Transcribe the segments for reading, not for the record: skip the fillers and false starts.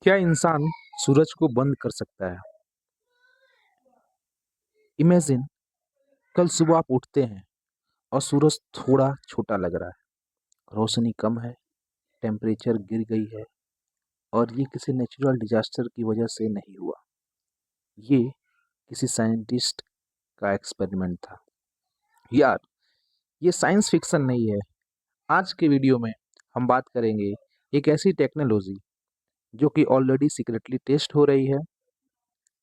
क्या इंसान सूरज को बंद कर सकता है? इमेजिन, कल सुबह आप उठते हैं और सूरज थोड़ा छोटा लग रहा है, रोशनी कम है, टेम्परेचर गिर गई है और ये किसी नेचुरल डिजास्टर की वजह से नहीं हुआ। ये किसी साइंटिस्ट का एक्सपेरिमेंट था। यार, ये साइंस फिक्शन नहीं है। आज के वीडियो में हम बात करेंगे एक ऐसी टेक्नोलॉजी जो कि ऑलरेडी सीक्रेटली टेस्ट हो रही है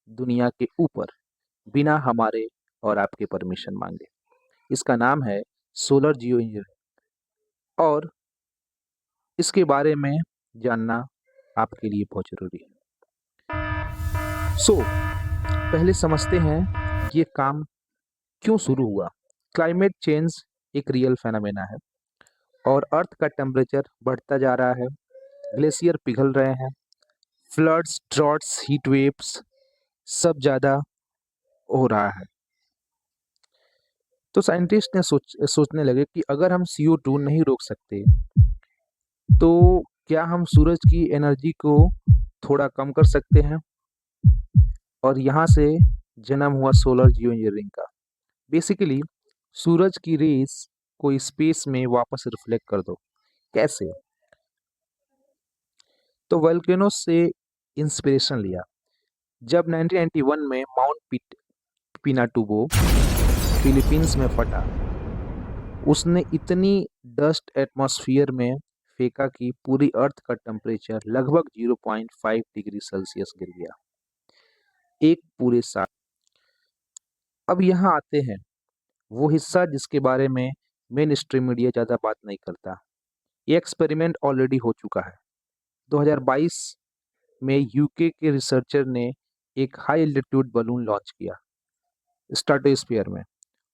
दुनिया के ऊपर, बिना हमारे और आपके परमिशन मांगे। इसका नाम है सोलर जियो इंजीनियरिंग और इसके बारे में जानना आपके लिए बहुत ज़रूरी है। पहले समझते हैं ये काम क्यों शुरू हुआ। क्लाइमेट चेंज एक रियल फेनोमेना है और अर्थ का टेम्परेचर बढ़ता जा रहा है, ग्लेशियर पिघल रहे हैं, फ्लड्स, ड्रॉट्स, हीट वेव्स सब ज़्यादा हो रहा है। तो साइंटिस्ट ने सोचने लगे कि अगर हम CO2 नहीं रोक सकते तो क्या हम सूरज की एनर्जी को थोड़ा कम कर सकते हैं। और यहाँ से जन्म हुआ सोलर जियो इंजीनियरिंग का। बेसिकली सूरज की रेस को स्पेस में वापस रिफ्लेक्ट कर दो। कैसे? तो वोल्केनो से इंस्पिरेशन लिया। जब 1991 में माउंट पिनाटुबो फिलीपींस में फटा, उसने इतनी डस्ट एटमॉस्फेयर में फेंका कि पूरी अर्थ का टेम्परेचर लगभग 0.5 डिग्री सेल्सियस गिर गया, एक पूरे साल। अब यहाँ आते हैं वो हिस्सा जिसके बारे में मेन स्ट्रीम मीडिया ज़्यादा बात नहीं करता। ये एक्सपेरिमेंट ऑलरेडी हो चुका है। 2022 में यूके के रिसर्चर ने एक हाई एल्टीट्यूड बलून लॉन्च किया स्ट्रेटोस्फीयर में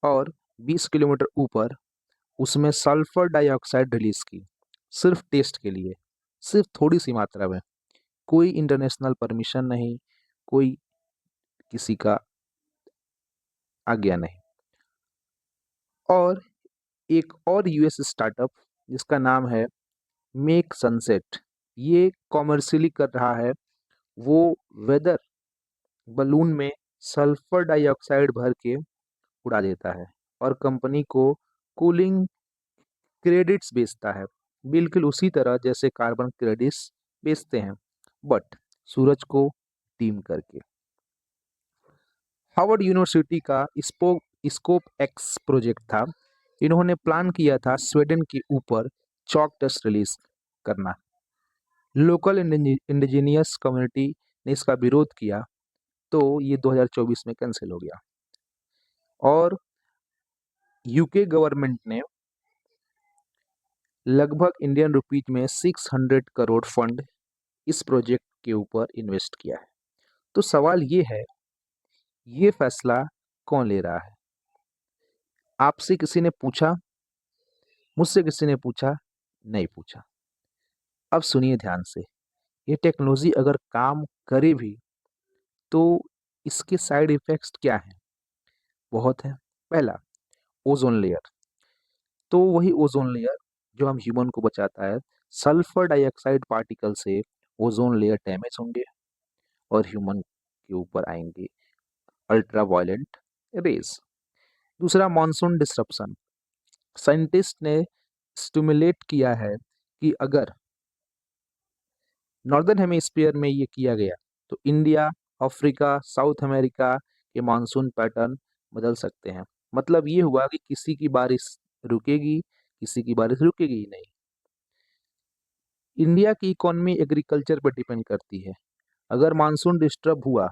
और 20 किलोमीटर ऊपर उसमें सल्फर डाइऑक्साइड रिलीज की, सिर्फ टेस्ट के लिए, सिर्फ थोड़ी सी मात्रा में। कोई इंटरनेशनल परमिशन नहीं, कोई किसी का आज्ञा नहीं। और एक और यूएस स्टार्टअप जिसका नाम है मेक सनसेट, ये कॉमर्शियली कर रहा है। वो वेदर बलून में सल्फर डाइऑक्साइड भर के उड़ा देता है और कंपनी को कूलिंग क्रेडिट्स बेचता है, बिल्कुल उसी तरह जैसे कार्बन क्रेडिट्स बेचते हैं, बट सूरज को डीम करके। हार्वर्ड यूनिवर्सिटी का स्कोप एक्स प्रोजेक्ट था। इन्होंने प्लान किया था स्वीडन के ऊपर चॉक डस्ट रिलीज करना। लोकल इंडिजिनियस कम्युनिटी ने इसका विरोध किया तो ये 2024 में कैंसिल हो गया। और यूके गवर्नमेंट ने लगभग इंडियन रुपीज में 600 करोड़ फंड इस प्रोजेक्ट के ऊपर इन्वेस्ट किया है। तो सवाल ये है, ये फैसला कौन ले रहा है? आपसे किसी ने पूछा? मुझसे किसी ने पूछा? नहीं पूछा। अब सुनिए ध्यान से। ये टेक्नोलॉजी अगर काम करे भी तो इसके साइड इफेक्ट्स क्या हैं? बहुत है। पहला, ओजोन लेयर। तो वही ओजोन लेयर जो हम ह्यूमन को बचाता है, सल्फर डाइऑक्साइड पार्टिकल से ओजोन लेयर डैमेज होंगे और ह्यूमन के ऊपर आएंगे अल्ट्रा वायलेंट रेज। दूसरा, मॉनसून डिसरप्शन। साइंटिस्ट ने स्टिमुलेट किया है कि अगर नॉर्दर्न हेमिस्फीयर में ये किया गया तो इंडिया, अफ्रीका, साउथ अमेरिका के मानसून पैटर्न बदल सकते हैं। मतलब ये हुआ कि किसी की बारिश रुकेगी, किसी की बारिश रुकेगी ही नहीं। इंडिया की इकोनॉमी एग्रीकल्चर पर डिपेंड करती है। अगर मानसून डिस्टर्ब हुआ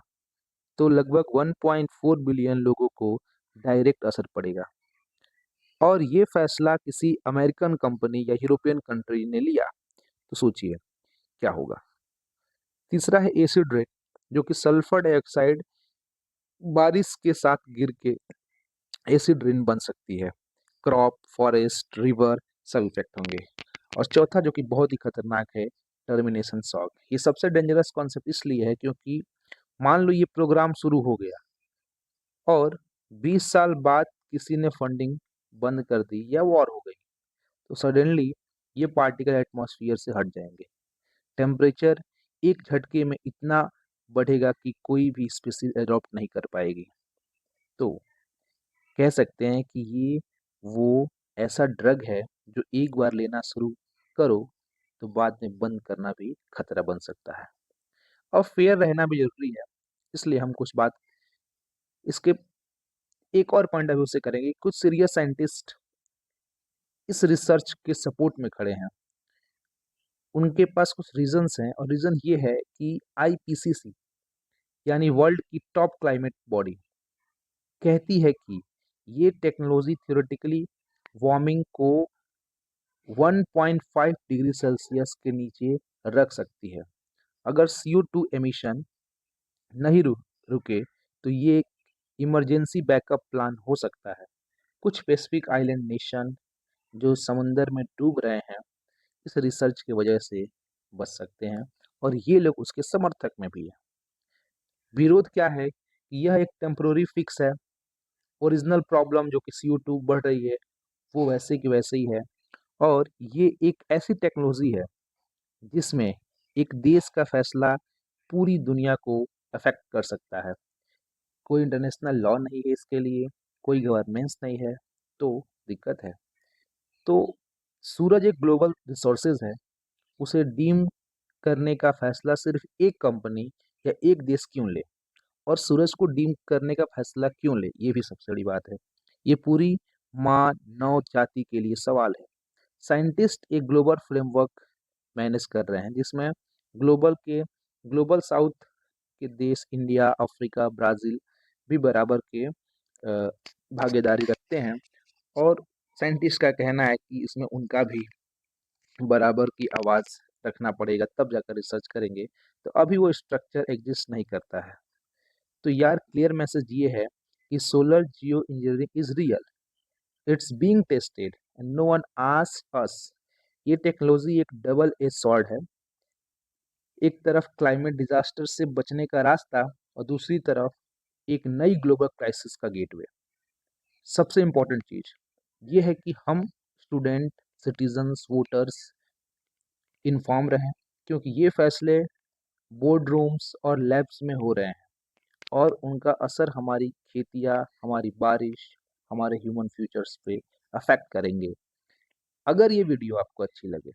तो लगभग 1.4 बिलियन लोगों को डायरेक्ट असर पड़ेगा। और ये फैसला किसी अमेरिकन कंपनी या यूरोपियन कंट्री ने लिया, तो सोचिए क्या होगा। तीसरा है एसिड रेन, जो कि सल्फर डाइऑक्साइड बारिश के साथ गिर के एसिड रेन बन सकती है। क्रॉप, फॉरेस्ट, रिवर सब इफेक्ट होंगे। और चौथा जो कि बहुत ही खतरनाक है, टर्मिनेशन शॉक। ये सबसे डेंजरस कॉन्सेप्ट इसलिए है क्योंकि मान लो ये प्रोग्राम शुरू हो गया और 20 साल बाद किसी ने फंडिंग बंद कर दी या वॉर हो गई, तो सडनली ये पार्टिकल एटमॉस्फेयर से हट जाएंगे, टेम्परेचर एक झटके में इतना बढ़ेगा कि कोई भी स्पीशीज एडॉप्ट नहीं कर पाएगी। तो कह सकते हैं कि ये वो ऐसा ड्रग है जो एक बार लेना शुरू करो तो बाद में बंद करना भी खतरा बन सकता है। और फेयर रहना भी जरूरी है, इसलिए हम कुछ बात इसके एक और पॉइंट ऑफ व्यू से करेंगे। कुछ सीरियस साइंटिस्ट इस रिसर्च के सपोर्ट में खड़े हैं। उनके पास कुछ रीजंस हैं और रीजन ये है कि आईपीसीसी यानी वर्ल्ड की टॉप क्लाइमेट बॉडी कहती है कि ये टेक्नोलॉजी थ्योरेटिकली वार्मिंग को 1.5 डिग्री सेल्सियस के नीचे रख सकती है। अगर CO2 एमिशन नहीं रुके तो ये एक इमरजेंसी बैकअप प्लान हो सकता है। कुछ पैसिफिक आइलैंड नेशन जो समुंदर में डूब रहे हैं इस रिसर्च की वजह से बच सकते हैं, और ये लोग उसके समर्थक में भी है। विरोध क्या है कि यह एक टेम्पोररी फिक्स है। ओरिजिनल प्रॉब्लम जो कि CO2 बढ़ रही है वो वैसे की वैसे ही है, और ये एक ऐसी टेक्नोलॉजी है जिसमें एक देश का फैसला पूरी दुनिया को अफेक्ट कर सकता है। कोई इंटरनेशनल लॉ नहीं है इसके लिए, कोई गवर्नेंस नहीं है, तो दिक्कत है। तो सूरज एक ग्लोबल रिसोर्सेज है, उसे डीम करने का फैसला सिर्फ एक कंपनी या एक देश क्यों ले, और सूरज को डीम करने का फैसला क्यों ले, ये भी सबसे बड़ी बात है। ये पूरी मानव जाति के लिए सवाल है। साइंटिस्ट एक ग्लोबल फ्रेमवर्क मैनेज कर रहे हैं जिसमें ग्लोबल साउथ के देश इंडिया, अफ्रीका, ब्राज़ील भी बराबर के भागीदारी रखते हैं, और साइंटिस्ट का कहना है कि इसमें उनका भी बराबर की आवाज़ रखना पड़ेगा, तब जाकर रिसर्च करेंगे। तो अभी वो स्ट्रक्चर एग्जिस्ट नहीं करता है। तो यार क्लियर मैसेज ये है कि solar geo engineering is real, it's being tested and no one asked us. ये टेक्नोलॉजी एक डबल एज स्वॉर्ड है। एक तरफ क्लाइमेट डिजास्टर से बचने का रास्ता, और दूसरी तरफ एक नई ग्लोबल क्राइसिस का गेटवे। सबसे इम्पोर्टेंट चीज ये है कि हम स्टूडेंट, सिटीजन्स, वोटर्स इन्फॉर्म रहें, क्योंकि ये फैसले बोर्ड रूम्स और लैब्स में हो रहे हैं, और उनका असर हमारी खेतियाँ, हमारी बारिश, हमारे ह्यूमन फ्यूचर्स पे अफेक्ट करेंगे। अगर ये वीडियो आपको अच्छी लगे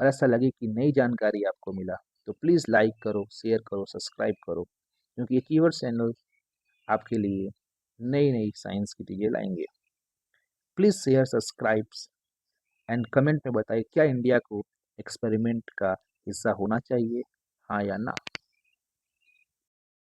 और ऐसा लगे कि नई जानकारी आपको मिला, तो प्लीज़ लाइक करो, शेयर करो, सब्सक्राइब करो, क्योंकि ये कीवर्ड चैनल आपके लिए नई नई साइंस की चीज़ें लाएंगे। Please share, subscribe and comment में बताइए क्या इंडिया को एक्सपेरिमेंट का हिस्सा होना चाहिए, हाँ या ना।